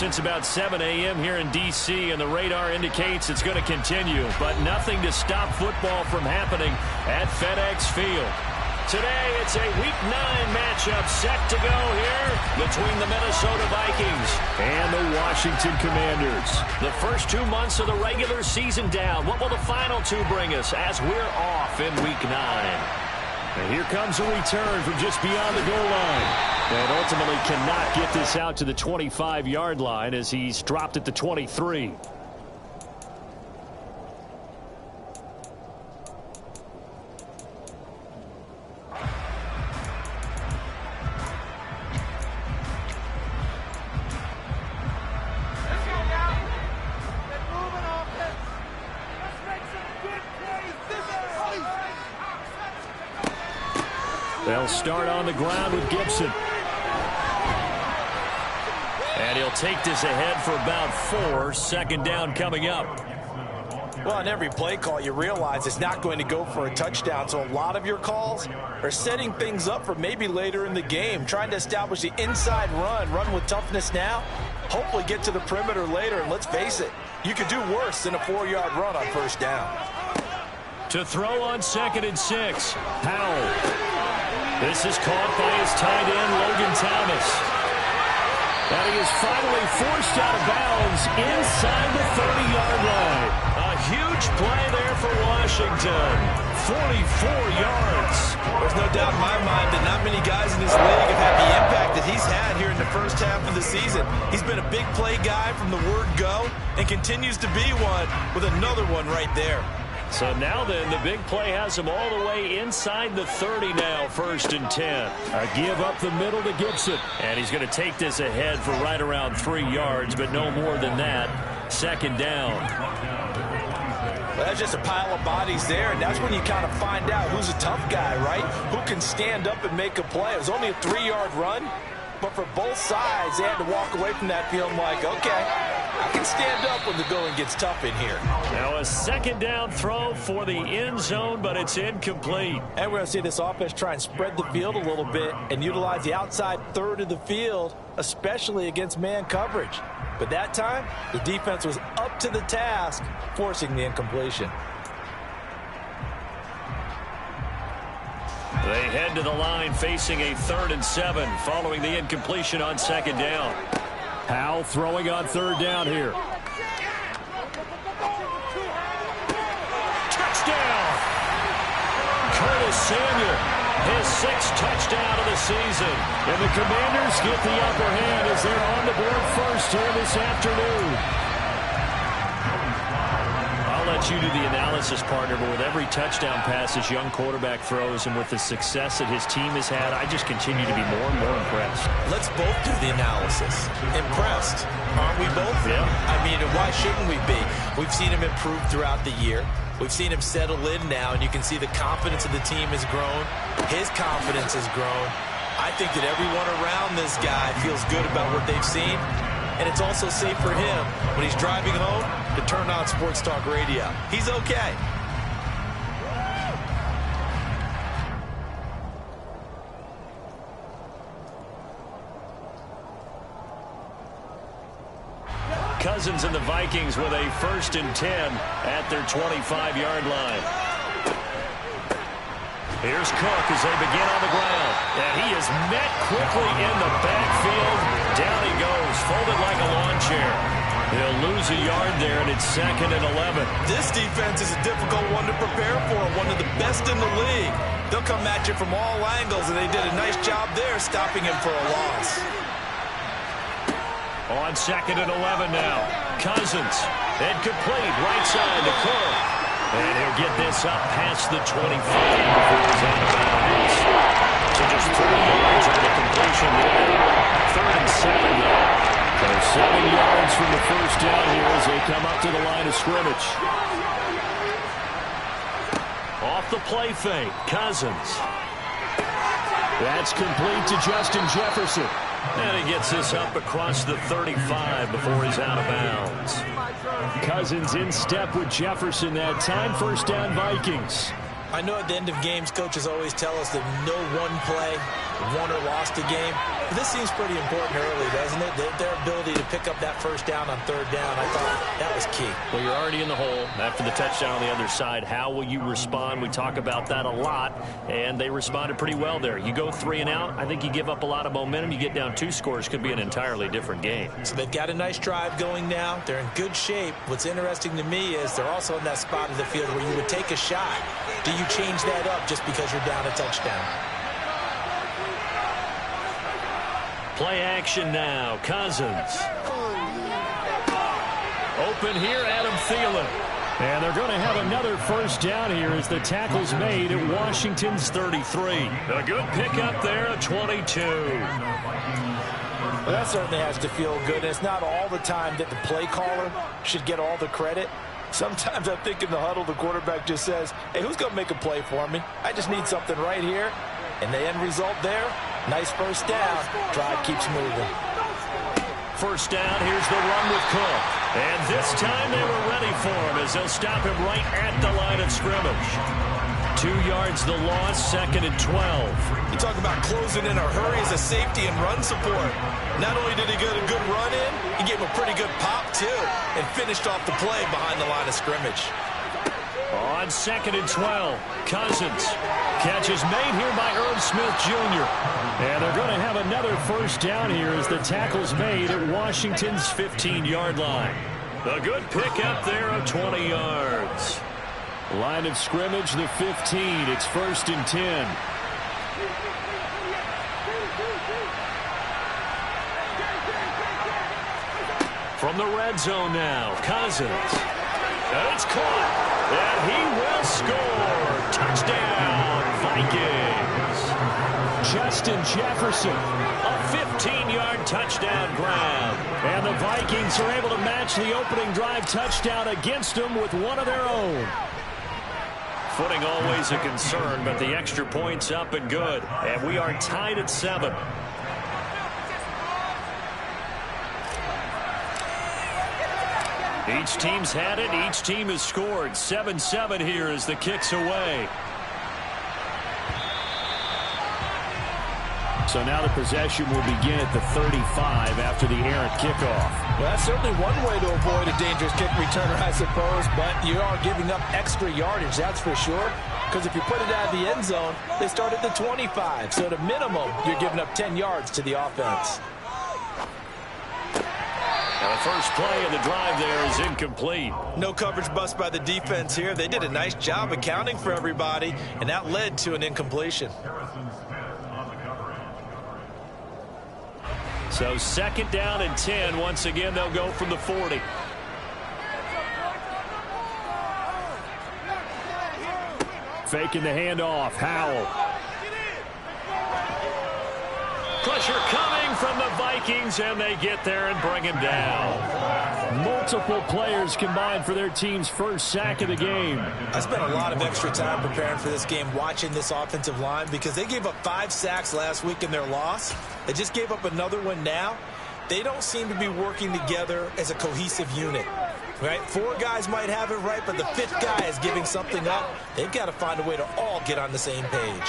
since about 7 a.m. here in D.C., and the radar indicates it's going to continue, but nothing to stop football from happening at FedEx Field. Today, it's a Week 9 matchup set to go here between the Minnesota Vikings and the Washington Commanders. The first 2 months of the regular season down. What will the final 2 bring us as we're off in Week 9? And here comes a return from just beyond the goal line. And ultimately cannot get this out to the 25-yard line as he's dropped at the 23. They'll start on the ground with Gibson. And he'll take this ahead for about 4. Second down coming up. Well, on every play call, you realize it's not going to go for a touchdown. So a lot of your calls are setting things up for maybe later in the game, trying to establish the inside run with toughness now, hopefully get to the perimeter later. And let's face it, you could do worse than a 4-yard run on first down. To throw on 2nd and 6, Powell. This is caught by his tight end, Logan Thomas. And he is finally forced out of bounds inside the 30-yard line. A huge play there for Washington. 44 yards. There's no doubt in my mind that not many guys in this league have had the impact that he's had here in the first half of the season. He's been a big play guy from the word go and continues to be one with another one right there. So now then, the big play has him all the way inside the 30 now, 1st and 10. A give up the middle to Gibson. And he's going to take this ahead for right around 3 yards, but no more than that. 2nd down. Well, that's just a pile of bodies there, and that's when you kind of find out who's a tough guy, right? Who can stand up and make a play. It was only a 3-yard run, but for both sides, they had to walk away from that feeling like, okay, I can stand up when the going gets tough in here. Now a 2nd down throw for the end zone, but it's incomplete. And we're going to see this offense try and spread the field a little bit and utilize the outside third of the field, especially against man coverage. But that time, the defense was up to the task, forcing the incompletion. They head to the line facing a 3rd and 7 following the incompletion on 2nd down. Powell throwing on 3rd down here. Touchdown! Curtis Samuel, his 6th touchdown of the season. And the Commanders get the upper hand as they're on the board first here this afternoon. I'll let you do the analysis, partner, but with every touchdown pass this young quarterback throws and with the success that his team has had, I just continue to be more and more impressed. Let's both do the analysis. Impressed, aren't we both? Yeah. I mean, why shouldn't we be? We've seen him improve throughout the year. We've seen him settle in now, and you can see the confidence of the team has grown. His confidence has grown. I think that everyone around this guy feels good about what they've seen. And it's also safe for him when he's driving home to turn on Sports Talk Radio. He's okay. Cousins and the Vikings with a 1st and 10 at their 25-yard line. Here's Cook as they begin on the ground. And he is met quickly in the backfield. Down he goes, folded like a lawn chair. They'll lose a yard there, and it's 2nd and 11. This defense is a difficult one to prepare for, one of the best in the league. They'll come at you from all angles, and they did a nice job there stopping him for a loss. On 2nd and 11 now. Cousins, incomplete, right side to Cook. And he'll get this up past the 25 before he's out of bounds. So just 3 yards on the completion there. 3rd and 7 now. So 7 yards from the first down here as they come up to the line of scrimmage. Off the play fake, Cousins. That's complete to Justin Jefferson. And he gets this up across the 35 before he's out of bounds. Cousins in step with Jefferson that time. 1st down Vikings. I know at the end of games, coaches always tell us that no one play won or lost a game. But this seems pretty important early, doesn't it? Their ability to pick up that first down on third down, I thought that was key. Well, you're already in the hole after the touchdown on the other side. How will you respond? We talk about that a lot, and they responded pretty well there. You go 3 and out, I think you give up a lot of momentum. You get down 2 scores, could be an entirely different game. So they've got a nice drive going now. They're in good shape. What's interesting to me is they're also in that spot of the field where you would take a shot. Do you change that up just because you're down a touchdown? Play action now. Cousins. Open here, Adam Thielen. And they're going to have another first down here as the tackle's made at Washington's 33. A good pickup there at 22. Well, that certainly has to feel good. And it's not all the time that the play caller should get all the credit. Sometimes I think in the huddle, the quarterback just says, hey, who's going to make a play for me? I just need something right here. And the end result there, nice first down. Drive keeps moving. First down, here's the run with Cook. And this time they were ready for him as they'll stop him right at the line of scrimmage. 2 yards the loss, 2nd and 12. You talk about closing in a hurry as a safety and run support. Not only did he get a good run in, he gave him a pretty good pop too and finished off the play behind the line of scrimmage. On 2nd and 12, Cousins. Catch is made here by Irv Smith Jr. And they're going to have another first down here as the tackle's made at Washington's 15-yard line. A good pickup there of 20 yards. Line of scrimmage, the 15. It's 1st and 10. From the red zone now, Cousins. And it's caught. And he will score. Touchdown, Vikings. Justin Jefferson, a 15-yard touchdown grab. And the Vikings are able to match the opening drive touchdown against them with one of their own. Footing always a concern, but the extra point's up and good. And we are tied at 7. Each team's had it. Each team has scored. 7-7 here as the kick's away. So now the possession will begin at the 35 after the errant kickoff. Well, that's certainly one way to avoid a dangerous kick returner, I suppose, but you are giving up extra yardage, that's for sure. Because if you put it out of the end zone, they start at the 25. So at a minimum, you're giving up 10 yards to the offense. Now the first play of the drive there is incomplete. No coverage bust by the defense here. They did a nice job accounting for everybody, and that led to an incompletion. So 2nd down and 10. Once again, they'll go from the 40. Faking the handoff. Howell. Pressure coming from the Vikings, and they get there and bring him down. Multiple players combined for their team's first sack of the game. I spent a lot of extra time preparing for this game, watching this offensive line, because they gave up 5 sacks last week in their loss. They just gave up another one now. They don't seem to be working together as a cohesive unit. Right? 4 guys might have it right, but the 5th guy is giving something up. They've got to find a way to all get on the same page.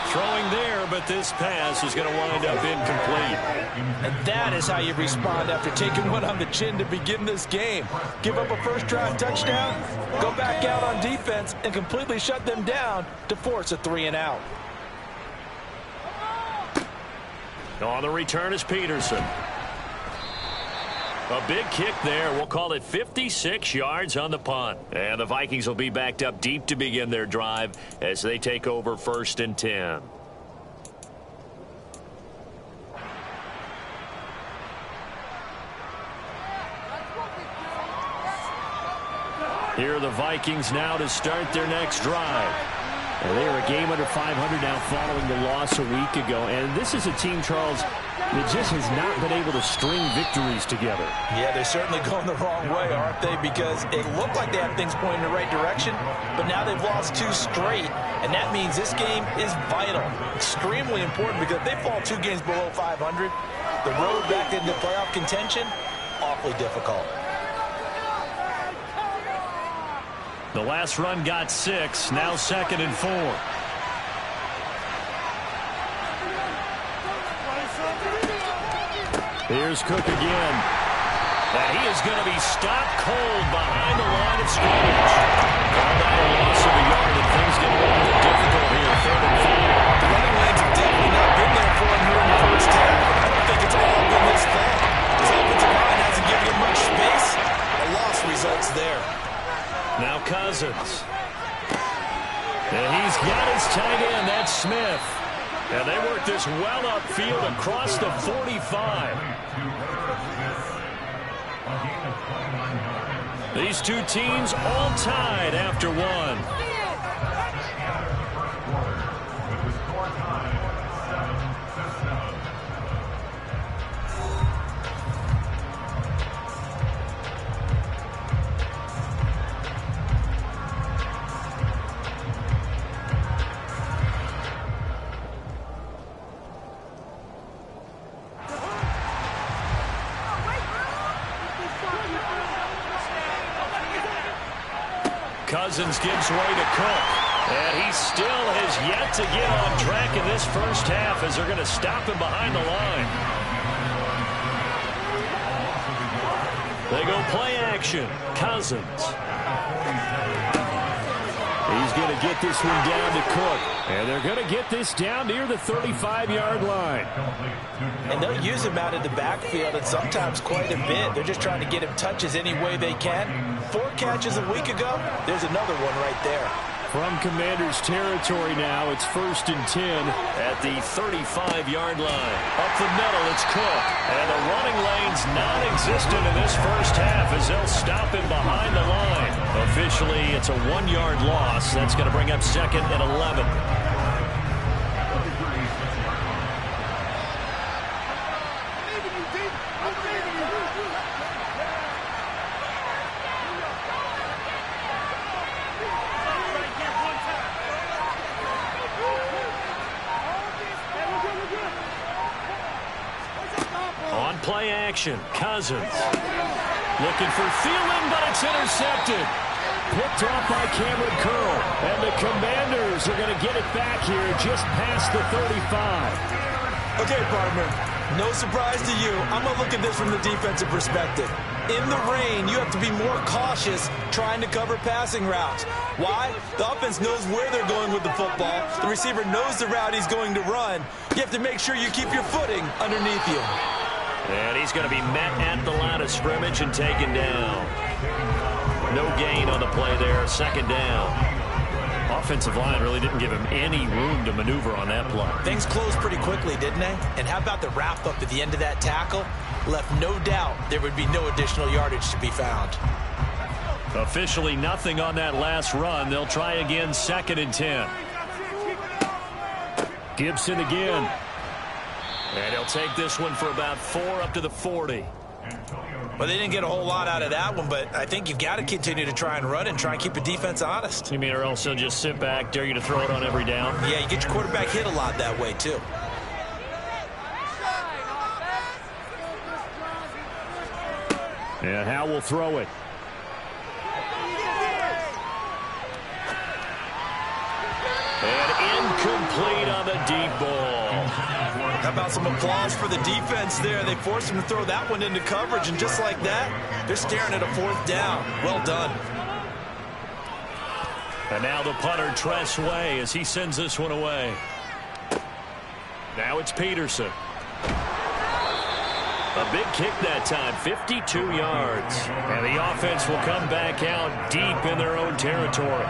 Throwing there, but this pass is going to wind up incomplete. And that is how you respond after taking one on the chin to begin this game. Give up a first drive touchdown, go back out on defense, and completely shut them down to force a 3 and out. On the return is Peterson. A big kick there. We'll call it 56 yards on the punt. And the Vikings will be backed up deep to begin their drive as they take over 1st and 10. Here are the Vikings now to start their next drive. And they are a game under 500 now following the loss a week ago. And this is a team, Charles, that just has not been able to string victories together. Yeah, they're certainly going the wrong way, aren't they? Because it looked like they had things pointing in the right direction, but now they've lost 2 straight, and that means this game is vital, extremely important, because if they fall 2 games below 500, the road back into playoff contention, awfully difficult. The last run got 6. Now 2nd and 4. Here's Cook again. And he is going to be stopped cold behind the line of scrimmage. Called out a loss of a yard, and things get a little bit difficult here. 3rd and 4. The running lanes have definitely not been there for him here in the first half. I don't think it's all been his fault. His offensive line hasn't given him much space. A loss results there. Now Cousins. And he's got his tight end. That's Smith. And they work this well upfield across the 45. These two teams all tied after one. Cousins gives way to Cook. And he still has yet to get on track in this first half as they're going to stop him behind the line. They go play action. Cousins. He's going to get this one down to Cook. And they're going to get this down near the 35-yard line. And they'll use him out of the backfield, and sometimes quite a bit. They're just trying to get him touches any way they can. 4 catches a week ago. There's another one right there. From Commanders territory now, it's 1st and 10 at the 35-yard line. Up the middle, it's Cook. And the running lane's non-existent in this first half as they'll stop him behind the line. Officially, it's a 1-yard loss. That's going to bring up 2nd and 11. On play action, Cousins. Looking for Thielen, but it's intercepted. Picked off by Cameron Curl. And the Commanders are going to get it back here just past the 35. Okay, partner. No surprise to you. I'm going to look at this from the defensive perspective. In the rain, you have to be more cautious trying to cover passing routes. Why? The offense knows where they're going with the football. The receiver knows the route he's going to run. You have to make sure you keep your footing underneath you. And he's going to be met at the line of scrimmage and taken down. No gain on the play there. 2nd down. Offensive line really didn't give him any room to maneuver on that play. Things closed pretty quickly, didn't they? And how about the wrap-up at the end of that tackle? Left no doubt there would be no additional yardage to be found. Officially nothing on that last run. They'll try again, 2nd and 10. Gibson again. And he'll take this one for about 4 up to the 40. Well, they didn't get a whole lot out of that one, but I think you've got to continue to try and run and try and keep the defense honest. You mean, or else they'll just sit back, dare you to throw it on every down? Yeah, you get your quarterback hit a lot that way, too. And Howe will throw it. And incomplete on the deep ball. How about some applause for the defense there? They forced him to throw that one into coverage, and just like that, they're staring at a 4th down. Well done. And now the punter, Tress Way, as he sends this one away. Now it's Peterson. A big kick that time, 52 yards. And the offense will come back out deep in their own territory.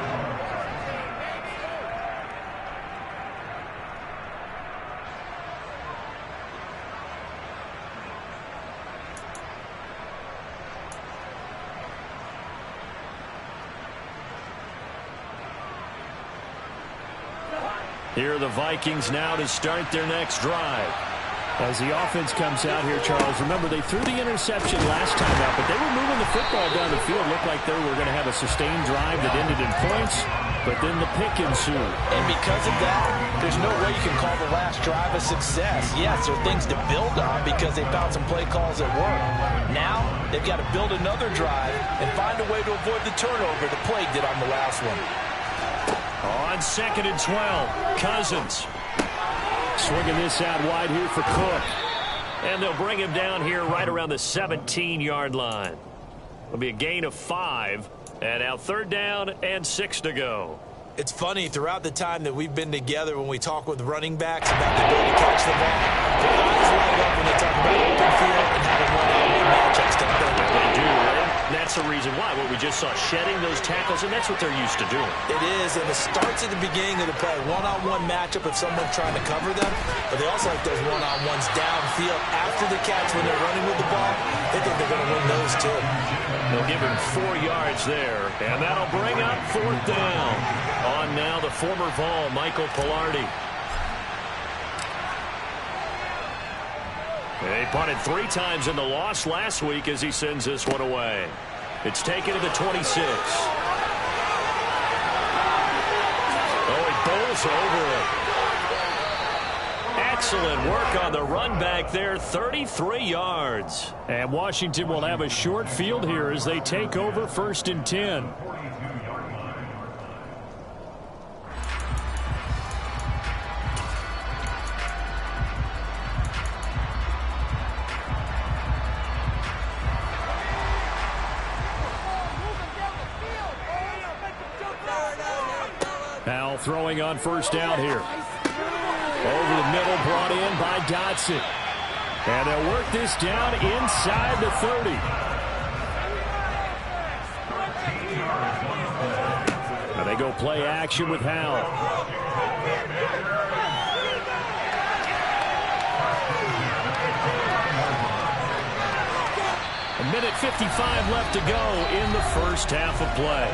Here are the Vikings now to start their next drive. As the offense comes out here, Charles, remember they threw the interception last time out, but they were moving the football down the field. Looked like they were going to have a sustained drive that ended in points. but then the pick ensued. And because of that, there's no way you can call the last drive a success. Yes, there are things to build on because they found some play calls that work. Now, they've got to build another drive and find a way to avoid the turnover the play did on the last one. On 2nd and 12, Cousins. Swinging this out wide here for Cook. And they'll bring him down here right around the 17-yard line. It'll be a gain of 5. And now 3rd down and 6 to go. It's funny, throughout the time that we've been together, when we talk with running backs about the ability to catch the ball, their eyes light up when they talk about open field and having one-on-one matchups. They do, right? That's the reason why. What we just saw, shedding those tackles, and that's what they're used to doing. It is, and it starts at the beginning of the play. One-on-one matchup if someone's trying to cover them, but they also like those one-on-ones downfield after the catch when they're running with the ball. They think they're going to win those too. They'll give him 4 yards there, and that'll bring up 4th down. On now the former Vol, Michael Pilardi. They punted 3 times in the loss last week as he sends this one away. It's taken to the 26. Oh, he bowls over it. Excellent work on the run back there, 33 yards. And Washington will have a short field here as they take over 1st and 10. Now throwing on 1st down here. Over the middle, brought in by Dotson. And they'll work this down inside the 30. Now they go play action with Howell. A minute 55 left to go in the first half of play.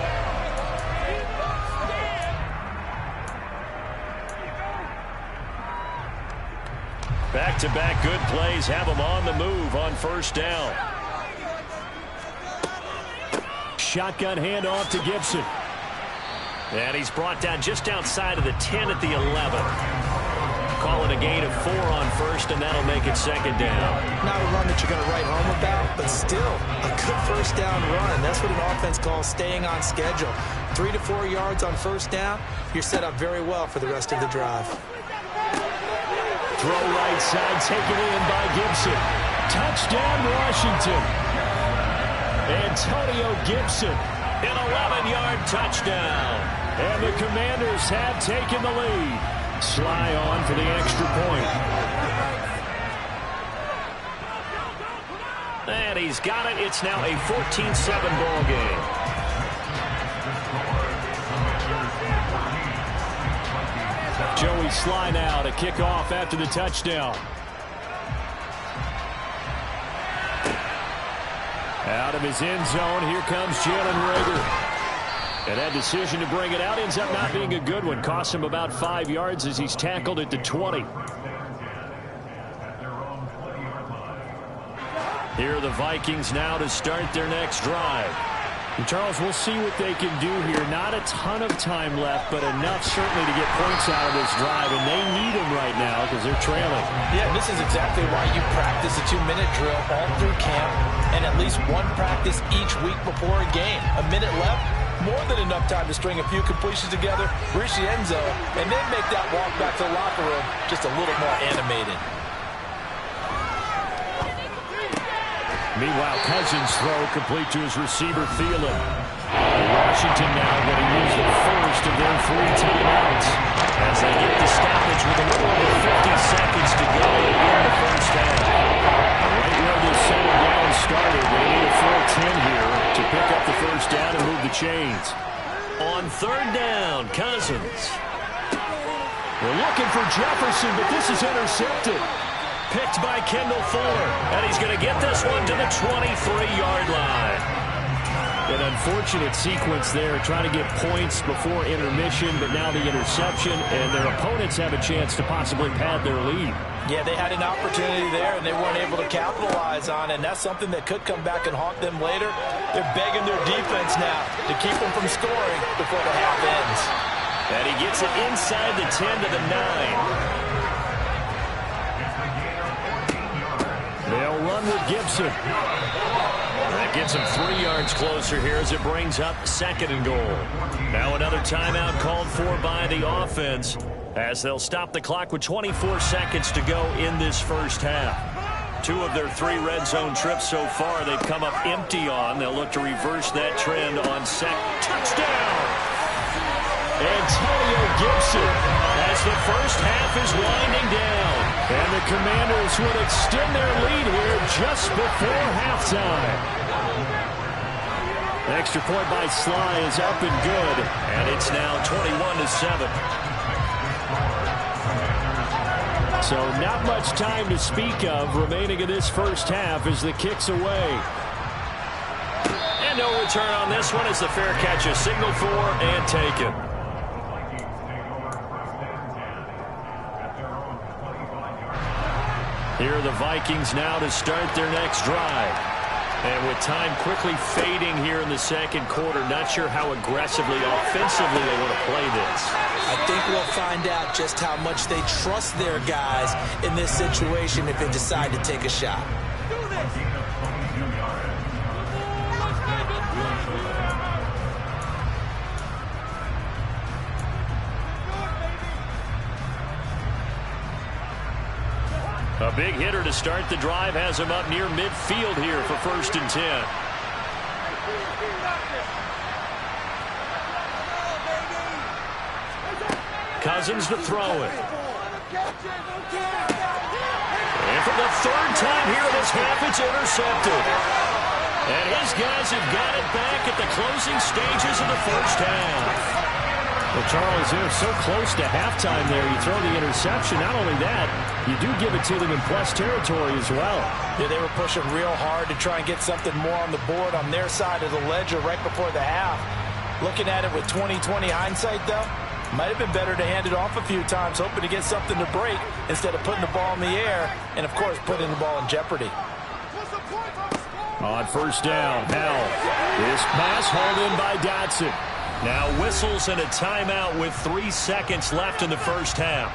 Back-to-back good plays have them on the move on 1st down. Shotgun handoff to Gibson. And he's brought down just outside of the 10 at the 11. Call it a gain of 4 on 1st, and that'll make it 2nd down. Not a run that you're going to write home about, but still a good 1st down run. That's what an offense calls staying on schedule. 3 to 4 yards on 1st down, you're set up very well for the rest of the drive. Throw right side, taken in by Gibson. Touchdown, Washington. Antonio Gibson, an 11-yard touchdown. And the Commanders have taken the lead. Sly on for the extra point. And he's got it. It's now a 14-7 ball game. Joey Sly now to kick off after the touchdown. Out of his end zone, here comes Jalen Reagor. And that decision to bring it out ends up not being a good one. Costs him about 5 yards as he's tackled at the 20. Here are the Vikings now to start their next drive. And Charles, we'll see what they can do here. Not a ton of time left, but enough certainly to get points out of this drive, and they need them right now because they're trailing. Yeah, this is exactly why you practice a 2-minute drill all through camp and at least one practice each week before a game. A minute left, more than enough time to string a few completions together, reach the end zone, and then make that walk back to the locker room just a little more animated. Meanwhile, Cousins' throw complete to his receiver, Thielen. Washington now going to use the first of their 3 timeouts as they get the stoppage with a little over 50 seconds to go in the first half. Right where this settled down started, they need a full 10 here to pick up the 1st down and move the chains. On 3rd down, Cousins. They're looking for Jefferson, but this is intercepted. Picked by Kendall Fuller, and he's going to get this one to the 23-yard line. An unfortunate sequence there, trying to get points before intermission, but now the interception, and their opponents have a chance to possibly pad their lead. Yeah, they had an opportunity there, and they weren't able to capitalize capitalize on, and that's something that could come back and haunt them later. They're begging their defense now to keep them from scoring before the half ends. And he gets it inside the 10 to the 9. They'll run with Gibson. That gets him 3 yards closer here as it brings up 2nd and goal. Now another timeout called for by the offense as they'll stop the clock with 24 seconds to go in this first half. 2 of their 3 red zone trips so far they've come up empty on. They'll look to reverse that trend on touchdown. Antonio Gibson as the first half is winding down. And the Commanders would extend their lead here just before halftime. Extra point by Sly is up and good. And it's now 21-7. So not much time to speak of remaining in this first half as the kick's away. And no return on this one as the fair catch is signaled for and taken. Here are the Vikings now to start their next drive. And with time quickly fading here in the second quarter, not sure how aggressively, offensively they want to play this. I think we'll find out just how much they trust their guys in this situation if they decide to take a shot. A big hitter to start the drive has him up near midfield here for 1st and 10. Cousins to throw it. And for the 3rd time here in this half, it's intercepted. And his guys have got it back at the closing stages of the first half. Well, Charles, they're so close to halftime there. You throw the interception. Not only that, you do give it to them in plus territory as well. Yeah, they were pushing real hard to try and get something more on the board on their side of the ledger right before the half. Looking at it with 20/20 hindsight, though, might have been better to hand it off a few times, hoping to get something to break instead of putting the ball in the air and, of course, putting the ball in jeopardy. On 1st down, Hell. This pass hauled in by Dotson. Now whistles and a timeout with 3 seconds left in the first half.